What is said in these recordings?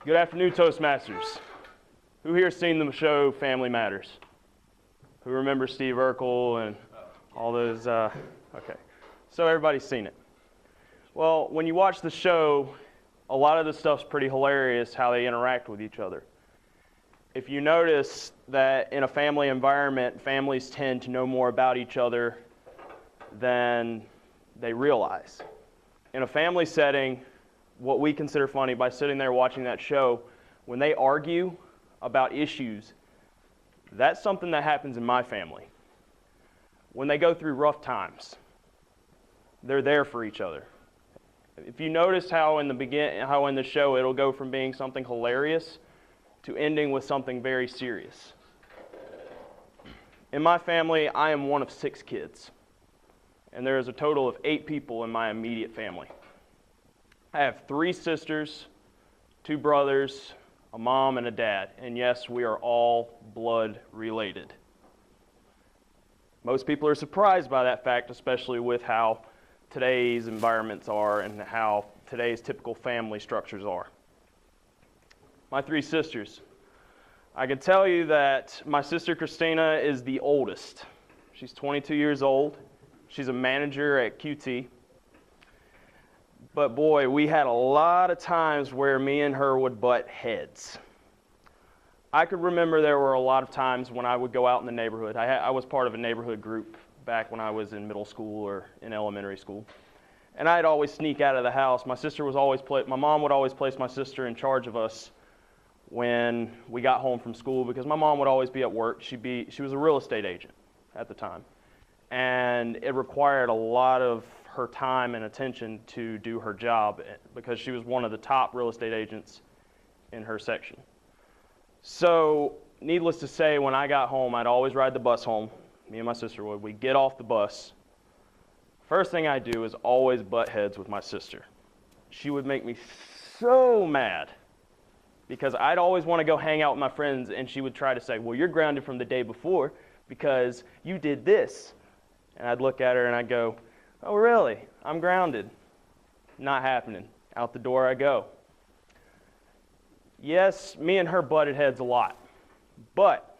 Good afternoon, Toastmasters. Who here has seen the show Family Matters? Who remembers Steve Urkel and all those? Okay, so everybody's seen it. Well, when you watch the show, a lot of the stuff's pretty hilarious how they interact with each other. If you notice that in a family environment, families tend to know more about each other than they realize. In a family setting, what we consider funny by sitting there watching that show, when they argue about issues, that's something that happens in my family. When they go through rough times, they're there for each other. If you notice how in the show it'll go from being something hilarious to ending with something very serious. In my family, I am one of 6 kids, and there is a total of 8 people in my immediate family. I have 3 sisters, 2 brothers, a mom, and a dad. And yes, we are all blood related. Most people are surprised by that fact, especially with how today's environments are and how today's typical family structures are. My 3 sisters. I can tell you that my sister Christina is the oldest. She's 22 years old. She's a manager at QT. But boy, we had a lot of times where me and her would butt heads. I could remember there were a lot of times when I would go out in the neighborhood. I was part of a neighborhood group back when I was in middle school or in elementary school. And I'd always sneak out of the house. My mom would always place my sister in charge of us when we got home from school because my mom would always be at work. She was a real estate agent at the time. And it required a lot of her time and attention to do her job because she was one of the top real estate agents in her section. So, needless to say, when I got home, I'd always ride the bus home. Me and my sister would. We'd get off the bus. First thing I do is always butt heads with my sister. She would make me so mad because I'd always want to go hang out with my friends, and she would try to say, well, you're grounded from the day before because you did this. And I'd look at her and I'd go, oh, really? I'm grounded. Not happening. Out the door I go. Yes, me and her butted heads a lot. But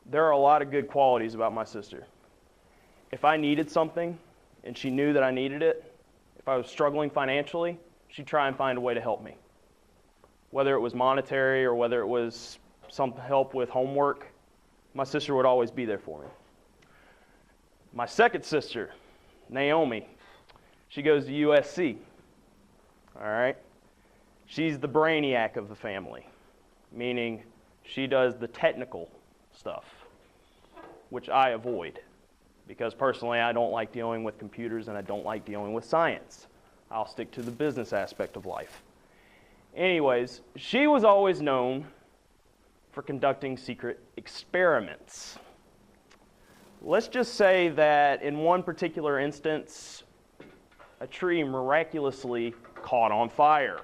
there are a lot of good qualities about my sister. If I needed something and she knew that I needed it, if I was struggling financially, she'd try and find a way to help me. Whether it was monetary or whether it was some help with homework, my sister would always be there for me. My second sister, Naomi, she goes to USC, all right? She's the brainiac of the family, meaning she does the technical stuff, which I avoid because personally I don't like dealing with computers and I don't like dealing with science. I'll stick to the business aspect of life. Anyways, she was always known for conducting secret experiments. Let's just say that in one particular instance, a tree miraculously caught on fire.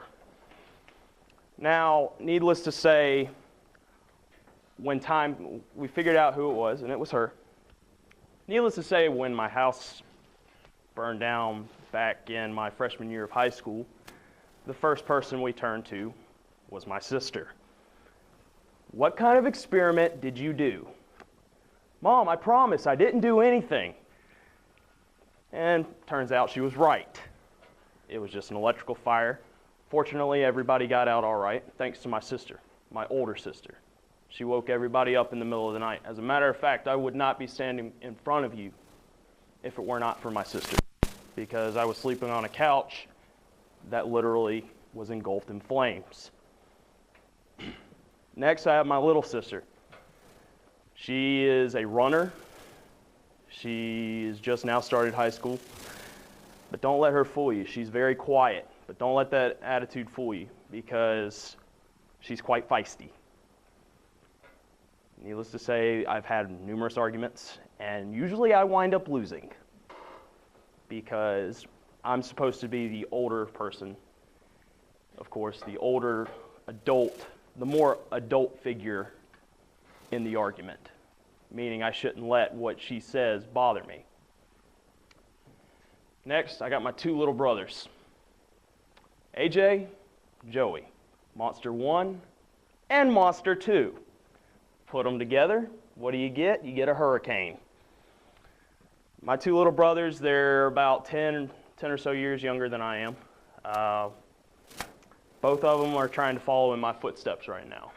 Now, needless to say, we figured out who it was, and it was her. Needless to say, when my house burned down back in my freshman year of high school, the first person we turned to was my sister. What kind of experiment did you do? Mom, I promise I didn't do anything. And turns out she was right. It was just an electrical fire. Fortunately, everybody got out all right, thanks to my sister, my older sister. She woke everybody up in the middle of the night. As a matter of fact, I would not be standing in front of you if it were not for my sister, because I was sleeping on a couch that literally was engulfed in flames. Next, I have my little sister. She is a runner. She has just now started high school. But don't let her fool you. She's very quiet. But don't let that attitude fool you because she's quite feisty. Needless to say, I've had numerous arguments, and usually I wind up losing because I'm supposed to be the older person. Of course, the older adult, the more adult figure in the argument, meaning I shouldn't let what she says bother me. Next, I got my 2 little brothers. AJ, Joey. Monster 1 and Monster 2. Put them together, what do you get? You get a hurricane. My two little brothers, they're about 10 or so years younger than I am. Both of them are trying to follow in my footsteps right now.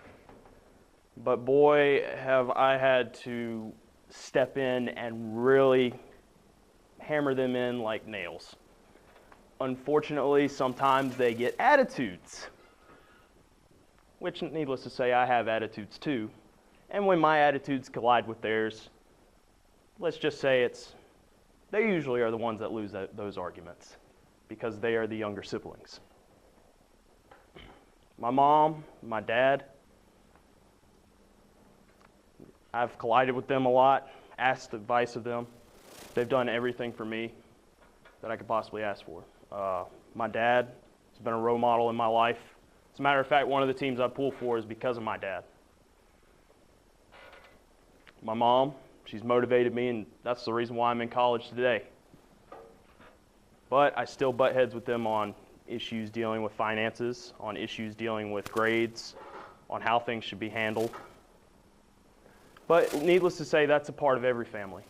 But boy, have I had to step in and really hammer them in like nails. Unfortunately, sometimes they get attitudes, which, needless to say, I have attitudes too. And when my attitudes collide with theirs, let's just say they usually are the ones that lose those arguments because they are the younger siblings. My mom, my dad, I've collided with them a lot, asked advice of them. They've done everything for me that I could possibly ask for. My dad has been a role model in my life. As a matter of fact, one of the teams I pull for is because of my dad. My mom, she's motivated me, and that's the reason why I'm in college today. But I still butt heads with them on issues dealing with finances, on issues dealing with grades, on how things should be handled. But needless to say, that's a part of every family.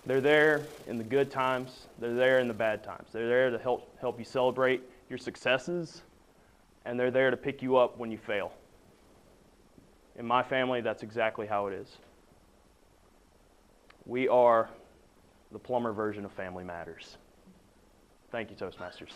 They're there in the good times, they're there in the bad times. They're there to help you celebrate your successes, and they're there to pick you up when you fail. In my family, that's exactly how it is. We are the Plummer version of Family Matters. Thank you, Toastmasters.